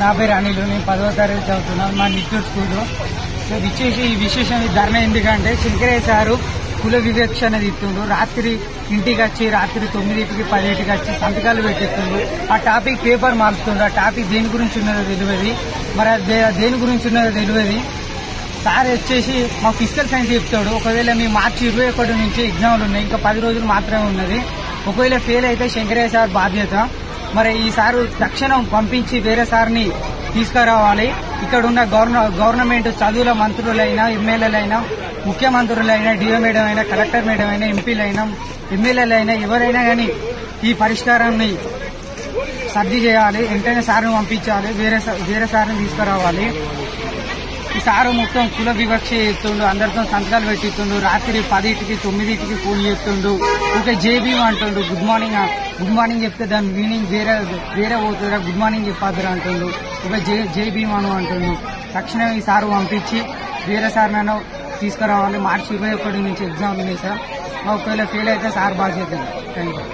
నా పేరు అనిల్, నేను 10వ తరగతి చదువుతున్నాను మా నిట్టూరు స్కూల్లో. సో ఇచ్చేసి ఈ విశేషం ఈ ధర్నా ఎందుకంటే శంకరయ్య సారు కుల వివక్ష అనేది ఇస్తుండ్రు. రాత్రి ఇంటికి వచ్చి రాత్రి 9కి 10కి వచ్చి సంతకాలు పెట్టిస్తుండ్రు. ఆ టాపిక్ పేపర్ మారుతుండ్రు. ఆ టాపిక్ దేని గురించి ఉన్నదో తెలియదు, మరి దేని గురించి ఉన్నదో తెలియదు. సార్ వచ్చేసి మా ఫిజికల్ సైన్స్ చెప్తాడు. ఒకవేళ మీ మార్చి 21 నుంచి ఎగ్జామ్లు ఉన్నాయి, ఇంకా 10 రోజులు మాత్రమే ఉన్నది. ఒకవేళ ఫెయిల్ అయితే శంకరయ్య సార్ బాధ్యత. మరి ఈ సారు తక్షణం పంపించి వేరే సార్ని తీసుకురావాలి. ఇక్కడ ఉన్న గవర్నమెంట్ చదువుల మంత్రులైనా, ఎమ్మెల్యేలైనా, ముఖ్యమంత్రులైనా, డిఓ మేడం అయినా, కలెక్టర్ మేడం అయినా, ఎంపీలైనా, ఎమ్మెల్యేలైనా ఎవరైనా కానీ ఈ పరిష్కారాన్ని సర్ది చేయాలి. వెంటనే సార్ని పంపించాలి, వేరే సార్ని తీసుకురావాలి. ఈ సారు మొత్తం కుల వివక్ష చేస్తుండు, అందరితో సంతకాలు పెట్టిస్తుండు. రాత్రి 10కి 9కి ఫోన్ చేస్తుండు. ఇంకా జేబీ అంటుండు. గుడ్ మార్నింగ్ చెప్తే దాని మీనింగ్ వేరే పోతుందా, గుడ్ మార్నింగ్ చెప్పాదురా అంటుండు. ఒక జై భీమాను అంటుండు. తక్షణం ఈ సారు పంపించి వేరే సార్నైనా తీసుకురావాలి. మార్చి 21 నుంచి ఎగ్జామ్ ఉంది సార్. ఒకవేళ ఫెయిల్ అయితే సార్ బాధ్యత. Thank you.